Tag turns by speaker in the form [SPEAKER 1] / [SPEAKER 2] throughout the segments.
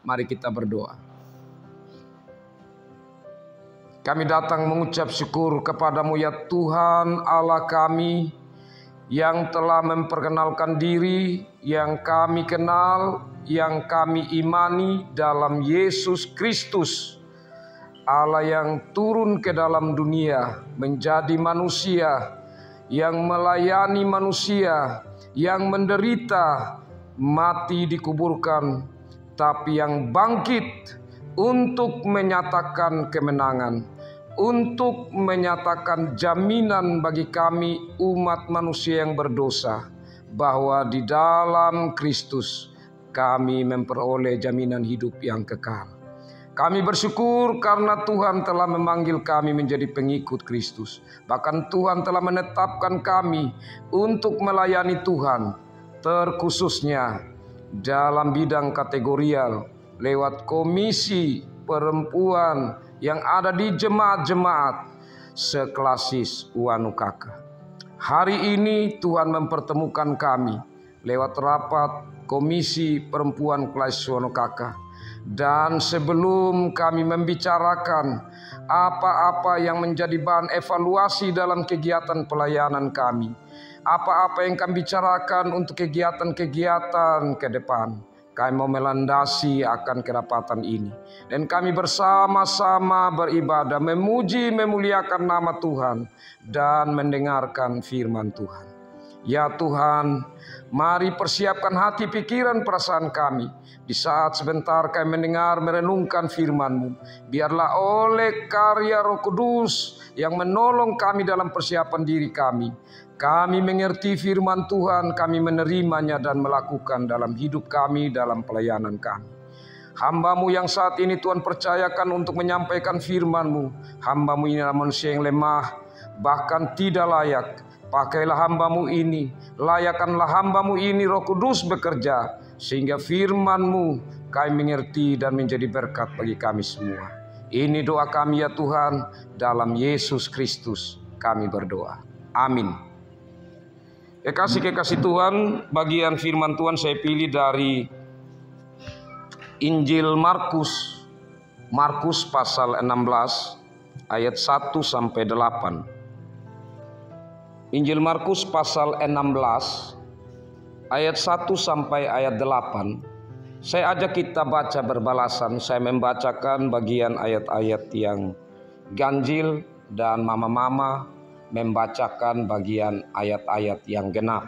[SPEAKER 1] Mari kita berdoa. Kami datang mengucap syukur kepadamu ya Tuhan Allah kami, yang telah memperkenalkan diri, yang kami kenal, yang kami imani dalam Yesus Kristus, Allah yang turun ke dalam dunia menjadi manusia, yang melayani manusia, yang menderita, mati dikuburkan, tapi yang bangkit untuk menyatakan kemenangan, untuk menyatakan jaminan bagi kami umat manusia yang berdosa, bahwa di dalam Kristus kami memperoleh jaminan hidup yang kekal. Kami bersyukur karena Tuhan telah memanggil kami menjadi pengikut Kristus. Bahkan Tuhan telah menetapkan kami untuk melayani Tuhan, terkhususnya dalam bidang kategorial lewat komisi perempuan yang ada di jemaat-jemaat seklasis UANUKK. Hari ini Tuhan mempertemukan kami lewat rapat komisi perempuan kelas UANUKK. Dan sebelum kami membicarakan apa-apa yang menjadi bahan evaluasi dalam kegiatan pelayanan kami, apa-apa yang kami bicarakan untuk kegiatan-kegiatan ke depan, kami mau melandasi akan kerapatan ini. Dan kami bersama-sama beribadah, memuji, memuliakan nama Tuhan, dan mendengarkan firman Tuhan. Ya Tuhan, mari persiapkan hati, pikiran, perasaan kami. Di saat sebentar kami mendengar, merenungkan firman-Mu. Biarlah oleh karya Roh Kudus yang menolong kami dalam persiapan diri kami, kami mengerti firman Tuhan, kami menerimanya dan melakukan dalam hidup kami, dalam pelayanan kami. Hamba-Mu yang saat ini Tuhan percayakan untuk menyampaikan firman-Mu. Hamba-Mu ini adalah manusia yang lemah, bahkan tidak layak. Pakailah hamba-Mu ini, layakkanlah hamba-Mu ini, Roh Kudus bekerja, sehingga firman-Mu kami mengerti dan menjadi berkat bagi kami semua. Ini doa kami ya Tuhan, dalam Yesus Kristus kami berdoa. Amin. Kekasih-kekasih Tuhan, bagian firman Tuhan saya pilih dari Injil Markus. Markus pasal 16 ayat 1 sampai 8. Injil Markus pasal 16 ayat 1 sampai ayat 8. Saya ajak kita baca berbalasan. Saya membacakan bagian ayat-ayat yang ganjil dan mama-mama membacakan bagian ayat-ayat yang genap.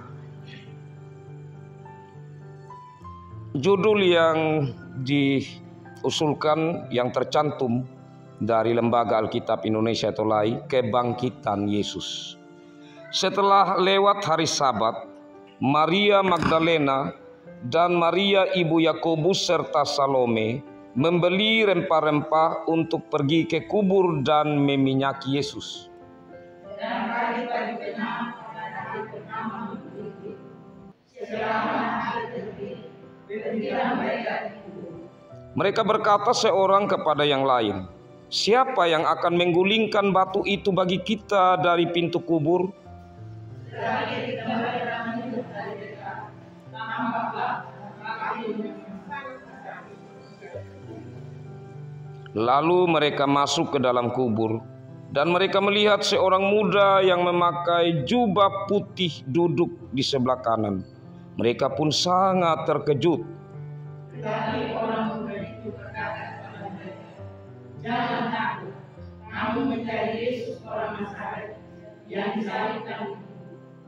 [SPEAKER 1] Judul yang diusulkan yang tercantum dari Lembaga Alkitab Indonesia Tolai, Kebangkitan Yesus. Setelah lewat hari Sabat, Maria Magdalena dan Maria ibu Yakobus serta Salome membeli rempah-rempah untuk pergi ke kubur dan meminyaki Yesus. Dan pagi-pagi benar pada hari pertama minggu, setelah hari terbit, pergilah mereka ke kubur. Mereka berkata seorang kepada yang lain, "Siapa yang akan menggulingkan batu itu bagi kita dari pintu kubur?" Lalu mereka masuk ke dalam kubur, dan mereka melihat seorang muda yang memakai jubah putih duduk di sebelah kanan. Mereka pun sangat terkejut. Tetapi orang muda itu berkata kepada mereka, "Jangan takut, kamu mencari Yesus orang Nazaret yang disalibkan.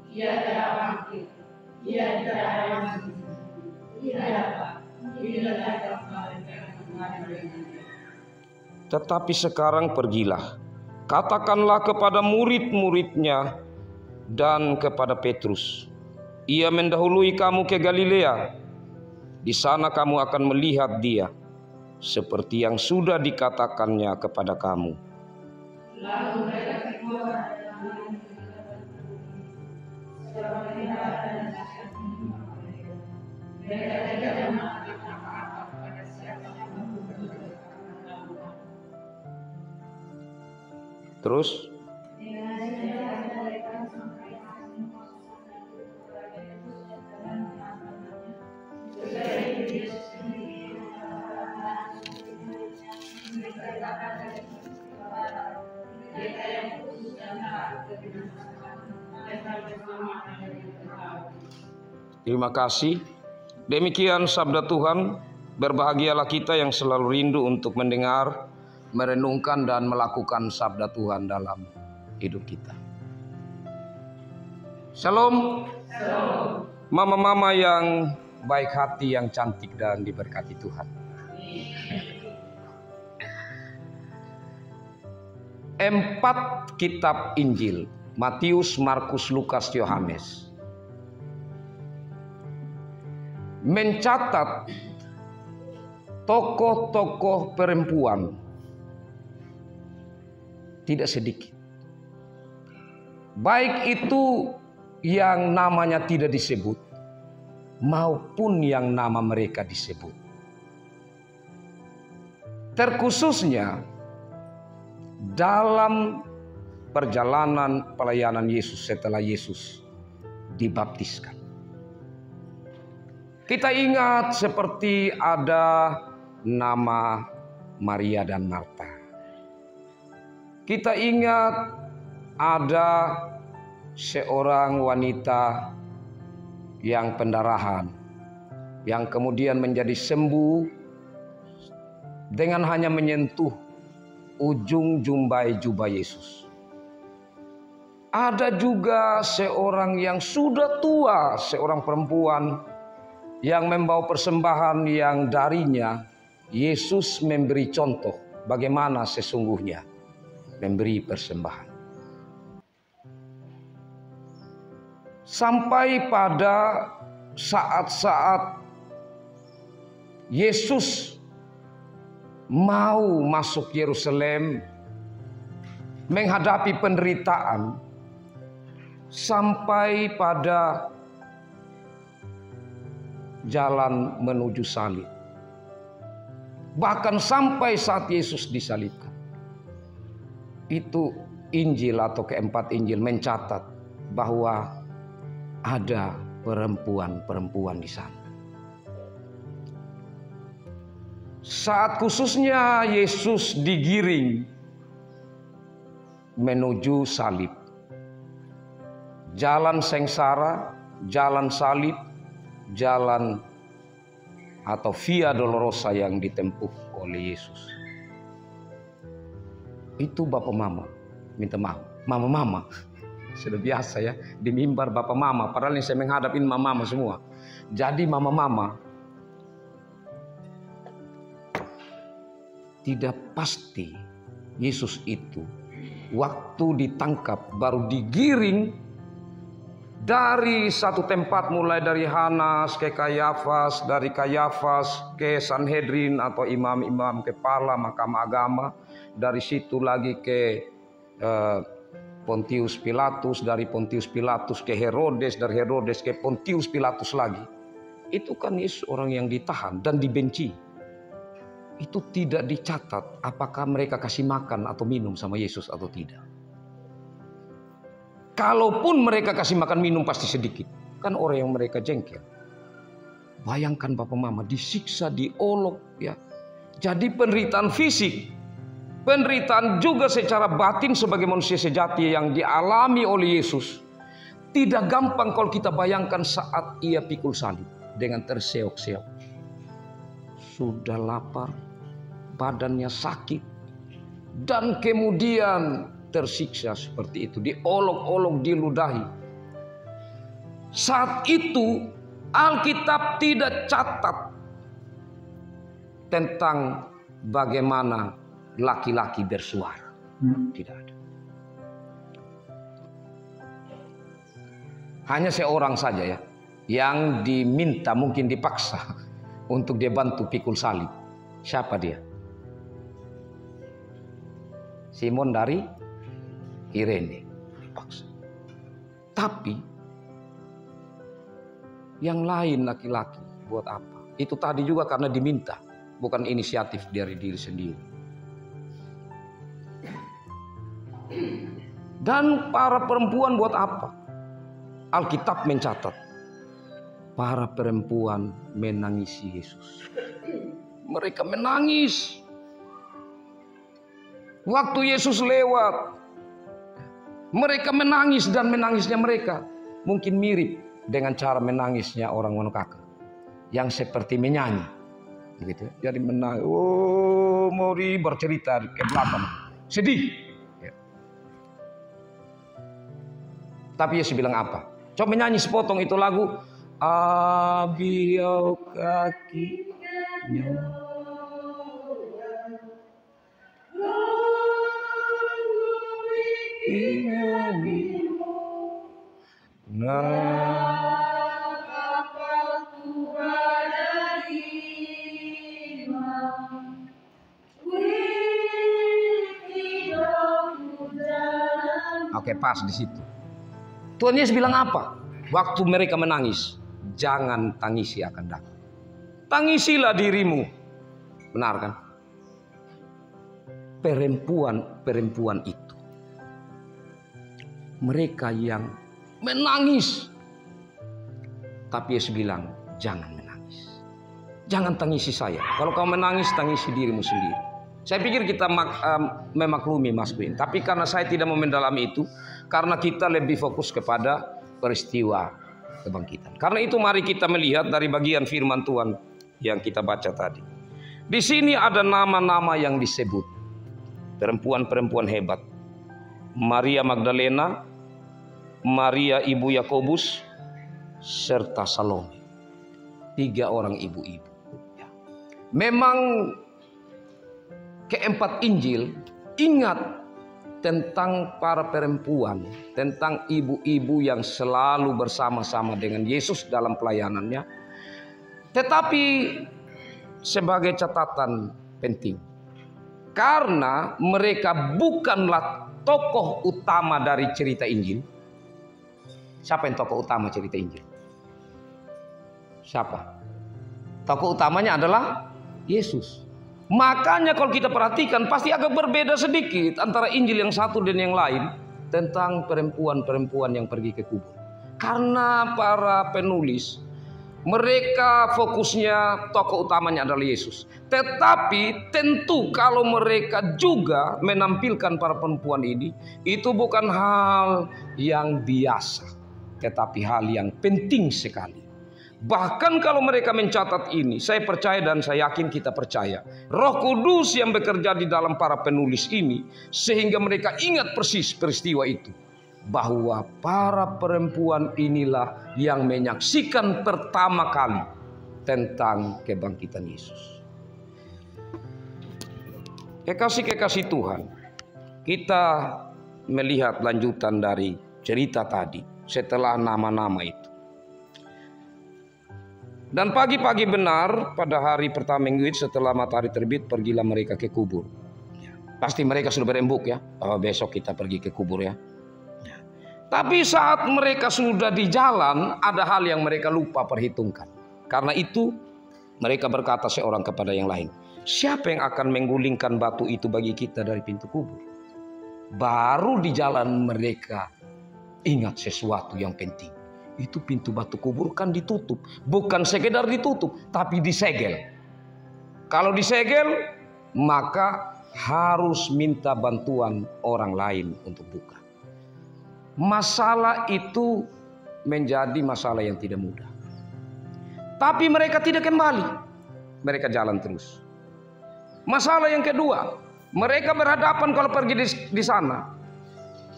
[SPEAKER 1] Ia telah bangkit, ia tidak ada lagi. Tidak, Pak, inilah datang kemarin." Tetapi sekarang pergilah, katakanlah kepada murid-muridnya dan kepada Petrus, ia mendahului kamu ke Galilea. Di sana kamu akan melihat dia, seperti yang sudah dikatakannya kepada kamu. Lalu mereka keluar terus Terima kasih. Demikian sabda Tuhan. Berbahagialah kita yang selalu rindu untuk mendengar, merenungkan dan melakukan sabda Tuhan dalam hidup kita. Shalom. Shalom. Mama-mama yang baik hati, yang cantik dan diberkati Tuhan. 4 kitab Injil, Matius, Markus, Lukas, Yohanes, mencatat tokoh-tokoh perempuan tidak sedikit. Baik itu yang namanya tidak disebut maupun yang nama mereka disebut. Terkhususnya dalam perjalanan pelayanan Yesus setelah Yesus dibaptiskan. Kita ingat seperti ada nama Maria dan Marta. Kita ingat ada seorang wanita yang pendarahan, yang kemudian menjadi sembuh dengan hanya menyentuh ujung jumbai jubah Yesus. Ada juga seorang yang sudah tua, seorang perempuan yang membawa persembahan yang darinya Yesus memberi contoh bagaimana sesungguhnya memberi persembahan. Sampai pada saat-saat Yesus mau masuk Yerusalem menghadapi penderitaan, sampai pada jalan menuju salib. Bahkan sampai saat Yesus disalibkan. Itu Injil atau keempat Injil mencatat bahwa ada perempuan-perempuan di sana. Saat khususnya Yesus digiring menuju salib. Jalan sengsara, jalan salib, jalan atau Via Dolorosa yang ditempuh oleh Yesus. Itu Bapak Mama minta maaf. Mama-mama sudah biasa ya di mimbar Bapak Mama, padahal ini saya menghadapin mama-mama semua. Jadi mama-mama tidak pasti Yesus itu waktu ditangkap baru digiring dari satu tempat, mulai dari Hanas ke Kayafas, dari Kayafas ke Sanhedrin atau imam-imam kepala mahkamah agama, dari situ lagi ke Pontius Pilatus, dari Pontius Pilatus ke Herodes, dari Herodes ke Pontius Pilatus lagi. Itu kan Yesus orang yang ditahan dan dibenci. Itu tidak dicatat apakah mereka kasih makan atau minum sama Yesus atau tidak. Kalaupun mereka kasih makan minum pasti sedikit. Kan orang yang mereka jengkel. Bayangkan Bapak Mama disiksa, diolok ya. Jadi penderitaan fisik, penderitaan juga secara batin sebagai manusia sejati yang dialami oleh Yesus. Tidak gampang kalau kita bayangkan saat ia pikul salib dengan terseok-seok. Sudah lapar, badannya sakit, dan kemudian tersiksa seperti itu, diolok-olok, diludahi. Saat itu Alkitab tidak catat tentang bagaimana laki-laki bersuara. Tidak ada. Hanya seorang saja ya yang diminta, mungkin dipaksa untuk dia bantu pikul salib. Siapa dia? Simon dari Kirene dipaksa. Tapi yang lain laki-laki buat apa? Itu tadi juga karena diminta, bukan inisiatif dari diri sendiri. Dan para perempuan buat apa? Alkitab mencatat para perempuan menangisi Yesus. Mereka menangis waktu Yesus lewat. Mereka menangis, dan menangisnya mereka mungkin mirip dengan cara menangisnya orang Monokake yang seperti menyanyi, begitu. Jadi menangis, oh Mori bercerita ke belakang, sedih. Ya. Tapi Yesus bilang apa? Coba menyanyi sepotong itu lagu, abiau kakinya. Oke, pas di situ. Tuhan Yesus bilang apa? Waktu mereka menangis, jangan tangisi akan datang. Tangisilah dirimu. Benar kan? Perempuan itu, mereka yang menangis. Tapi Yesus bilang, jangan menangis. Jangan tangisi saya. Kalau kau menangis, tangisi dirimu sendiri. Saya pikir kita memaklumi Mas Queen. Tapi karena saya tidak mau mendalami itu, karena kita lebih fokus kepada peristiwa kebangkitan. Karena itu mari kita melihat dari bagian firman Tuhan yang kita baca tadi. Di sini ada nama-nama yang disebut. Perempuan-perempuan hebat. Maria Magdalena, Maria ibu Yakobus, serta Salome. 3 orang ibu-ibu. Memang keempat Injil ingat tentang para perempuan, tentang ibu-ibu yang selalu bersama-sama dengan Yesus dalam pelayanannya. Tetapi sebagai catatan penting, karena mereka bukanlah tokoh utama dari cerita Injil. Siapa yang tokoh utama cerita Injil? Siapa? Tokoh utamanya adalah Yesus. Makanya kalau kita perhatikan pasti agak berbeda sedikit antara Injil yang satu dan yang lain tentang perempuan-perempuan yang pergi ke kubur. Karena para penulis mereka fokusnya tokoh utamanya adalah Yesus. Tetapi tentu kalau mereka juga menampilkan para perempuan ini, itu bukan hal yang biasa, tetapi hal yang penting sekali. Bahkan kalau mereka mencatat ini, saya percaya dan saya yakin kita percaya, Roh Kudus yang bekerja di dalam para penulis ini, sehingga mereka ingat persis peristiwa itu. Bahwa para perempuan inilah yang menyaksikan pertama kali tentang kebangkitan Yesus. Kekasih-kekasih Tuhan, kita melihat lanjutan dari cerita tadi setelah nama-nama itu. Dan pagi-pagi benar pada hari pertama minggu setelah matahari terbit, pergilah mereka ke kubur. Pasti mereka sudah berembuk ya, bahwa besok kita pergi ke kubur ya. Tapi saat mereka sudah di jalan, ada hal yang mereka lupa perhitungkan. Karena itu mereka berkata seorang kepada yang lain, siapa yang akan menggulingkan batu itu bagi kita dari pintu kubur? Baru di jalan mereka ingat sesuatu yang penting. Itu pintu batu kubur kan ditutup. Bukan sekedar ditutup, tapi disegel. Kalau disegel, maka harus minta bantuan orang lain untuk buka. Masalah itu menjadi masalah yang tidak mudah. Tapi mereka tidak kembali. Mereka jalan terus. Masalah yang kedua, mereka berhadapan kalau pergi di sana.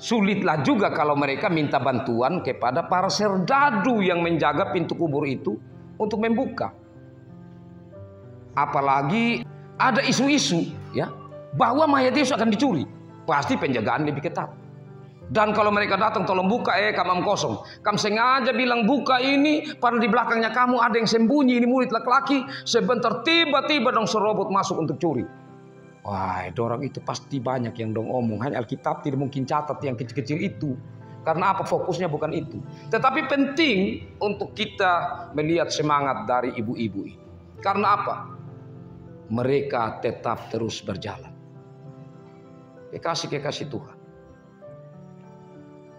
[SPEAKER 1] Sulitlah juga kalau mereka minta bantuan kepada para serdadu yang menjaga pintu kubur itu untuk membuka. Apalagi ada isu-isu ya bahwa mayat Yesus akan dicuri. Pasti penjagaan lebih ketat. Dan kalau mereka datang tolong buka kamar kosong. Kamu sengaja bilang buka ini, padahal di belakangnya kamu ada yang sembunyi, ini murid laki-laki. Sebentar tiba-tiba dong serobot masuk untuk curi. Wah, dorang itu pasti banyak yang dong omong. Hanya Alkitab tidak mungkin catat yang kecil-kecil itu. Karena apa? Fokusnya bukan itu. Tetapi penting untuk kita melihat semangat dari ibu-ibu ini. Karena apa? Mereka tetap terus berjalan. Kekasih-kekasih Tuhan.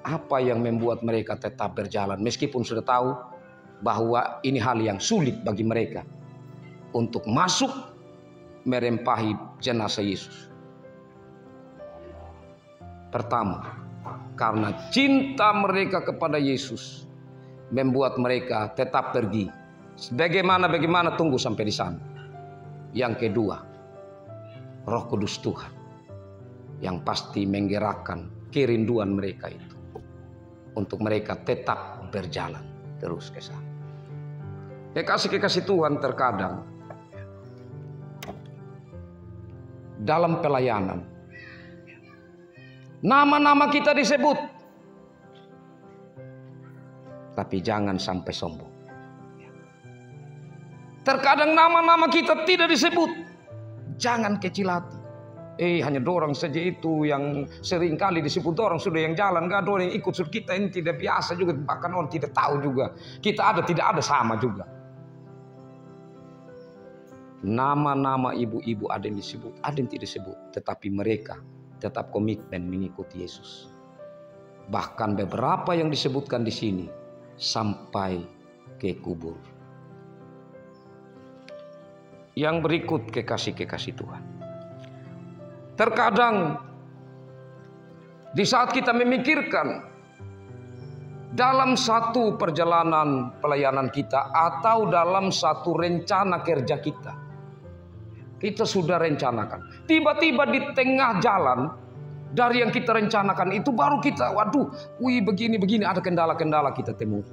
[SPEAKER 1] Apa yang membuat mereka tetap berjalan? Meskipun sudah tahu bahwa ini hal yang sulit bagi mereka. Untuk masuk merempahi jenazah Yesus. Pertama, karena cinta mereka kepada Yesus membuat mereka tetap pergi. Bagaimana tunggu sampai di sana. Yang kedua, Roh Kudus Tuhan yang pasti menggerakkan kerinduan mereka itu untuk mereka tetap berjalan terus ke sana. Kekasih-kekasih Tuhan, terkadang dalam pelayanan nama-nama kita disebut, tapi jangan sampai sombong. Terkadang nama-nama kita tidak disebut, jangan kecil hati. Hanya dorang saja itu yang sering kali disebut orang sudah yang jalan, gak ada orang yang ikut. Kita ini tidak biasa juga, bahkan orang tidak tahu juga kita ada tidak ada sama juga. Nama-nama ibu-ibu ada yang disebut, ada yang tidak disebut, tetapi mereka tetap komitmen mengikuti Yesus. Bahkan beberapa yang disebutkan di sini sampai ke kubur. Yang berikut, kekasih-kekasih Tuhan. Terkadang di saat kita memikirkan dalam satu perjalanan pelayanan kita atau dalam satu rencana kerja kita, kita sudah rencanakan. Tiba-tiba di tengah jalan dari yang kita rencanakan itu baru kita, begini ada kendala-kendala kita temui.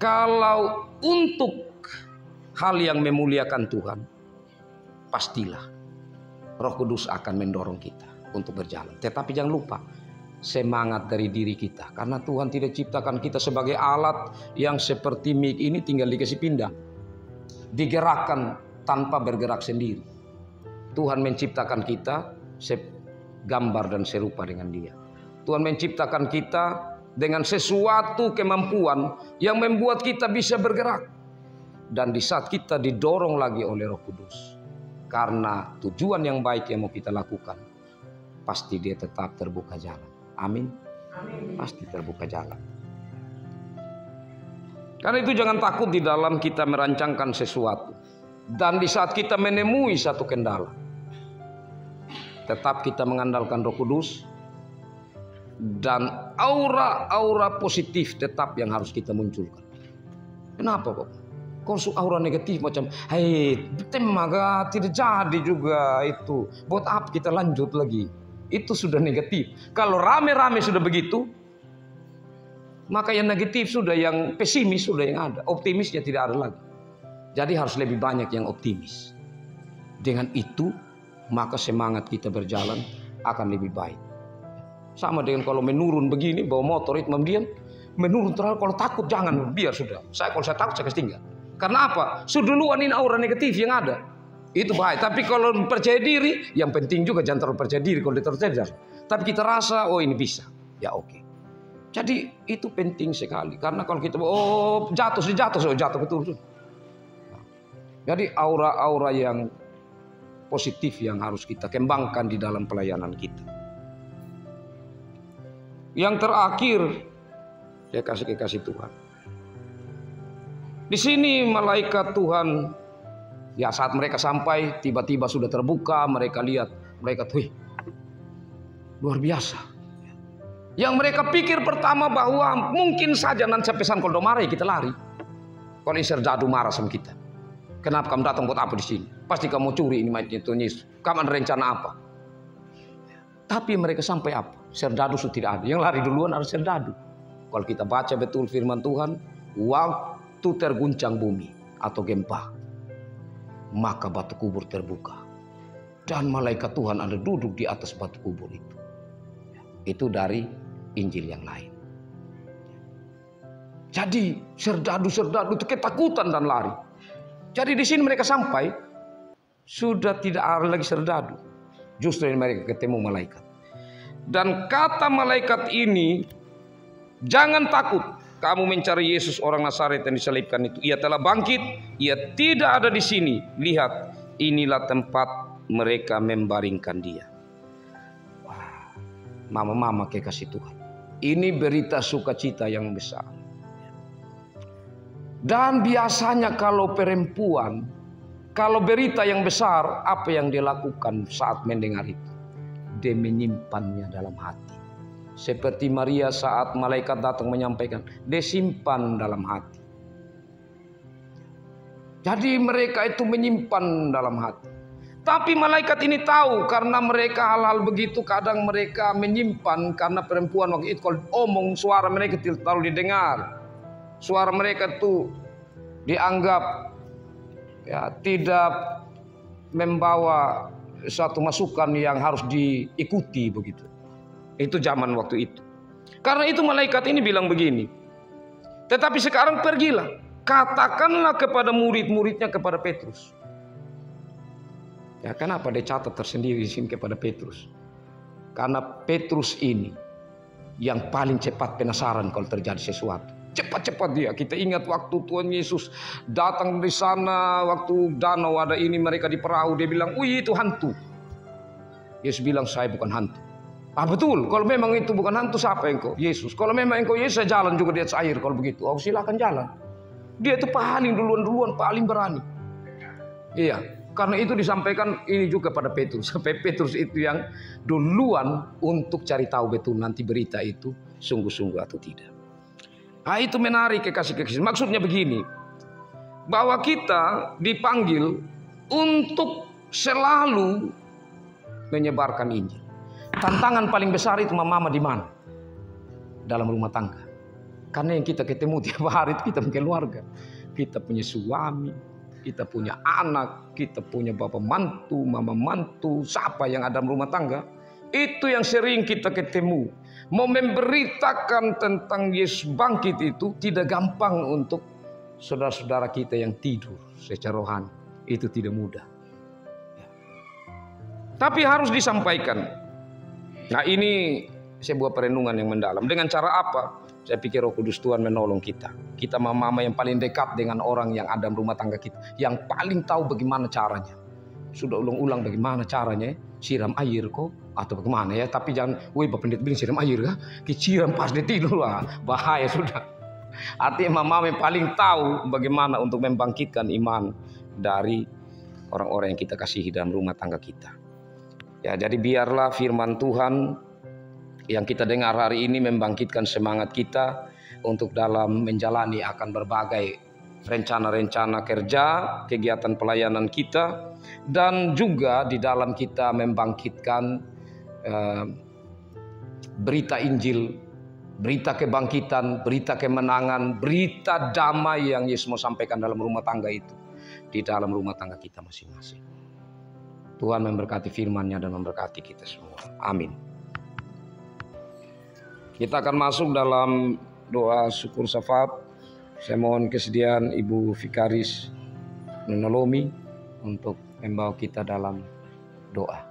[SPEAKER 1] Kalau untuk hal yang memuliakan Tuhan, pastilah Roh Kudus akan mendorong kita untuk berjalan. Tetapi jangan lupa semangat dari diri kita, karena Tuhan tidak ciptakan kita sebagai alat yang seperti mic ini tinggal dikasih pindah, digerakkan tanpa bergerak sendiri. Tuhan menciptakan kita segambar dan serupa dengan Dia. Tuhan menciptakan kita dengan sesuatu kemampuan yang membuat kita bisa bergerak. Dan di saat kita didorong lagi oleh Roh Kudus, karena tujuan yang baik yang mau kita lakukan, pasti Dia tetap terbuka jalan. Amin. Pasti terbuka jalan. Karena itu jangan takut di dalam kita merancangkan sesuatu. Dan di saat kita menemui satu kendala, tetap kita mengandalkan Roh Kudus. Dan aura-aura positif tetap yang harus kita munculkan. Kenapa kok? Kalau aura negatif macam, temaga tidak jadi juga itu. Buat apa kita lanjut lagi? Itu sudah negatif. Kalau rame-rame sudah begitu, maka yang negatif sudah, yang pesimis sudah yang ada. Optimisnya tidak ada lagi. Jadi harus lebih banyak yang optimis. Dengan itu, maka semangat kita berjalan akan lebih baik. Sama dengan kalau menurun begini, bawa motor itu kemudian menurun terlalu. Kalau takut jangan, biar sudah. Kalau saya takut saya kasih tinggal. Karena apa? Suduluan ini aura negatif yang ada. Itu bahaya. Tapi kalau percaya diri, yang penting juga jangan terlalu percaya diri kalau terlalu cerdas. Tapi kita rasa, ini bisa. Ya oke. Jadi itu penting sekali. Karena kalau kita jatuh betul. Jadi aura-aura yang positif yang harus kita kembangkan di dalam pelayanan kita. Yang terakhir, ya kasih Tuhan. Di sini malaikat Tuhan, ya saat mereka sampai tiba-tiba sudah terbuka, mereka lihat, mereka luar biasa. Yang mereka pikir pertama bahwa mungkin saja nanti pesan kalau marah kita lari. Kalau ini serdadu marah sama kita. Kenapa kamu datang buat apa di sini? Pasti kamu curi ini mayatnya Tuhan Yesus. Kamu ada rencana apa? Tapi mereka sampai apa? Serdadu sudah tidak ada. Yang lari duluan ada serdadu. Kalau kita baca betul firman Tuhan, waktu terguncang bumi atau gempa, maka batu kubur terbuka dan malaikat Tuhan ada duduk di atas batu kubur itu. Itu dari Injil yang lain. Jadi serdadu itu ketakutan dan lari. Jadi di sini mereka sampai sudah tidak ada lagi serdadu. Justru mereka ketemu malaikat. Dan kata malaikat ini, jangan takut. Kamu mencari Yesus orang Nazaret yang disalibkan itu. Ia telah bangkit. Ia tidak ada di sini. Lihat, inilah tempat mereka membaringkan Dia. Wah, mama-mama kekasih Tuhan. Ini berita sukacita yang besar. Dan biasanya kalau perempuan, kalau berita yang besar, apa yang dia lakukan saat mendengar itu? Dia menyimpannya dalam hati. Seperti Maria saat malaikat datang menyampaikan, dia simpan dalam hati. Jadi mereka itu menyimpan dalam hati. Tapi malaikat ini tahu karena mereka hal-hal begitu kadang mereka menyimpan karena perempuan waktu itu kalau omong suara mereka tidak terlalu didengar. Suara mereka itu dianggap ya tidak membawa suatu masukan yang harus diikuti begitu. Itu zaman waktu itu. Karena itu malaikat ini bilang begini. Tetapi sekarang pergilah, katakanlah kepada murid-muridnya kepada Petrus. Ya, kenapa dia catat tersendiri di sini kepada Petrus? Karena Petrus ini yang paling cepat penasaran kalau terjadi sesuatu. Cepat-cepat dia. Kita ingat waktu Tuhan Yesus datang di sana, waktu danau ada ini mereka di perahu, dia bilang, "Wih, itu hantu." Yesus bilang, "Saya bukan hantu." Ah betul, kalau memang itu bukan hantu, siapa engkau? Yesus. Kalau memang engkau Yesus, saya jalan juga di atas air kalau begitu. Oh, silakan jalan. Dia itu paling duluan, paling berani. Iya. Karena itu disampaikan ini juga pada Petrus. Sampai Petrus itu yang duluan untuk cari tahu betul nanti berita itu sungguh-sungguh atau tidak. Nah itu menarik kekasih-kekasih. Maksudnya begini. Bahwa kita dipanggil untuk selalu menyebarkan Injil. Tantangan paling besar itu mama di mana? Dalam rumah tangga. Karena yang kita ketemu tiap hari itu kita punya keluarga. Kita punya suami, kita punya anak, kita punya bapak mantu, mama mantu, siapa yang ada dalam rumah tangga. Itu yang sering kita ketemu. Mau memberitakan tentang Yesus bangkit itu tidak gampang untuk saudara-saudara kita yang tidur secara rohani. Itu tidak mudah. Tapi harus disampaikan. Nah ini sebuah perenungan yang mendalam. Dengan cara apa? Saya pikir Roh Kudus Tuhan menolong kita. Kita mama yang paling dekat dengan orang yang ada di rumah tangga kita. Yang paling tahu bagaimana caranya. Sudah ulang-ulang bagaimana caranya. Siram air kok. Atau bagaimana ya. Tapi jangan, woi Bapak Pendeta bilang siram air kah? Siram pas dia tidur lah. Bahaya sudah. Artinya mama yang paling tahu bagaimana untuk membangkitkan iman dari orang-orang yang kita kasihi dalam rumah tangga kita. Ya, jadi biarlah firman Tuhan yang kita dengar hari ini membangkitkan semangat kita untuk dalam menjalani akan berbagai rencana-rencana kerja, kegiatan pelayanan kita, dan juga di dalam kita membangkitkan berita Injil, berita kebangkitan, berita kemenangan, berita damai yang Yesus mau sampaikan dalam rumah tangga itu, di dalam rumah tangga kita masing-masing. Tuhan memberkati firman-Nya dan memberkati kita semua. Amin. Kita akan masuk dalam doa syukur syafaat. Saya mohon kesediaan Ibu Vikaris Menolomi untuk membawa kita dalam doa.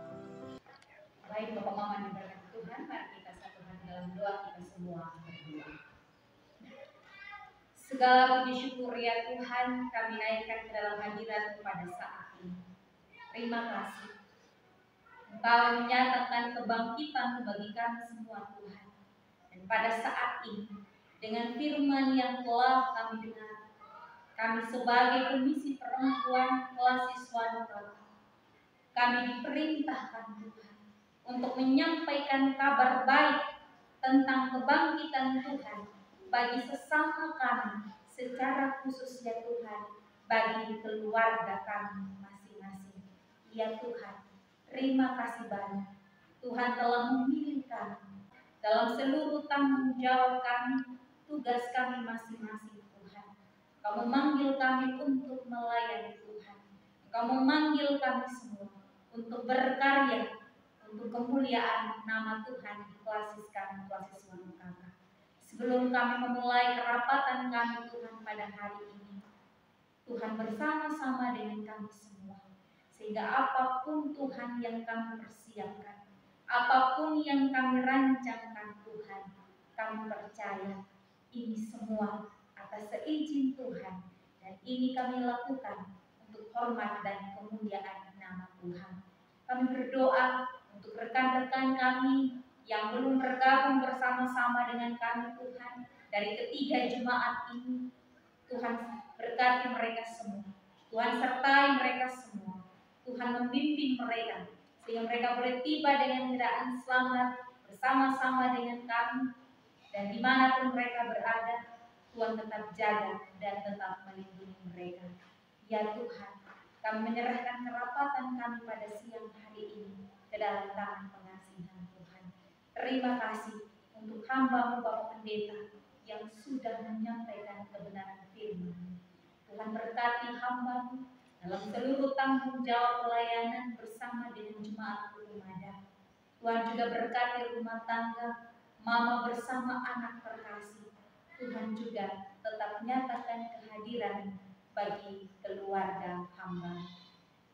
[SPEAKER 2] Baik Bapak Mama diberkati Tuhan, mari kita satukan dalam doa kita semua berdua. Segala puji syukur ya Tuhan kami naikkan ke dalam hadirat pada saat ini. Terima kasih. Engkau menyatakan kebangkitan bagi kami semua Tuhan. Dan pada saat ini, dengan firman yang telah kami dengar, kami sebagai komisi perempuan kelas siswa kami diperintahkan Tuhan untuk menyampaikan kabar baik tentang kebangkitan Tuhan bagi sesama kami, secara khusus ya Tuhan, bagi keluarga kami masing-masing. Ya Tuhan, terima kasih banyak. Tuhan telah memilih kami dalam seluruh tanggung jawab kami, tugas kami masing-masing Tuhan. Kau memanggil kami untuk melayani Tuhan. Kau memanggil kami semua untuk berkarya, untuk kemuliaan nama Tuhan di kelas kami, kelas siswa kakak. Sebelum kami memulai kerapatan kami Tuhan pada hari ini, Tuhan bersama-sama dengan kami semua. Sehingga apapun Tuhan yang kami persiapkan, apapun yang kami rancangkan Tuhan, kami percaya ini semua atas seizin Tuhan. Dan ini kami lakukan untuk hormat dan kemuliaan nama Tuhan. Kami berdoa untuk rekan-rekan kami yang belum bergabung bersama-sama dengan kami Tuhan dari ketiga jemaat ini. Tuhan berkati mereka semua. Tuhan sertai mereka semua. Tuhan membimbing mereka sehingga mereka boleh tiba dengan keadaan selamat bersama-sama dengan kami, dan dimanapun mereka berada, Tuhan tetap jaga dan tetap melindungi mereka. Ya Tuhan, kami menyerahkan kerapatan kami pada siang hari ini ke dalam tangan pengasihan Tuhan. Terima kasih untuk hamba-Mu Bapak Pendeta yang sudah menyampaikan kebenaran firman. Tuhan berkati hamba-Mu dalam seluruh tanggung jawab pelayanan bersama dengan jemaat Rumada. Tuhan juga berkati rumah tangga mama bersama anak terkasih. Tuhan juga tetap nyatakan kehadiran bagi keluarga hamba.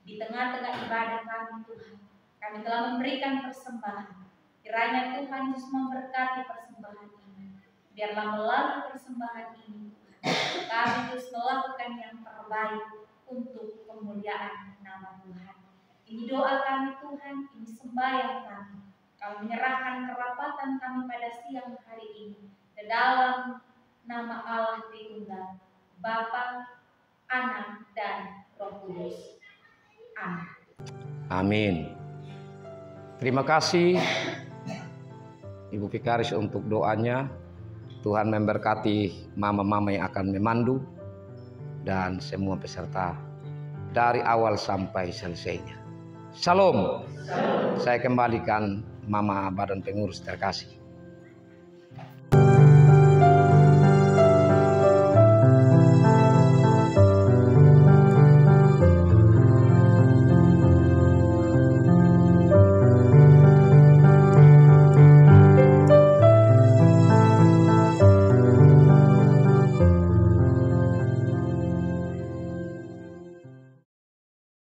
[SPEAKER 2] Di tengah-tengah ibadah kami Tuhan, kami telah memberikan persembahan. Kiranya Tuhan Yesus memberkati persembahan ini. Biarlah melalui persembahan ini Tuhan, kami terus melakukan yang terbaik untuk kemuliaan nama Tuhan. Ini doa kami Tuhan, ini sembahyang kami. Kami menyerahkan kerapatan kami pada siang hari ini ke dalam nama Allah Tritunggal, Bapa, Anak, dan Roh Kudus. Amin.
[SPEAKER 1] Amin. Terima kasih Ibu Vikaris untuk doanya. Tuhan memberkati mama-mama yang akan memandu dan semua peserta dari awal sampai selesainya. Shalom. Saya kembalikan Mama Badan Pengurus terkasih.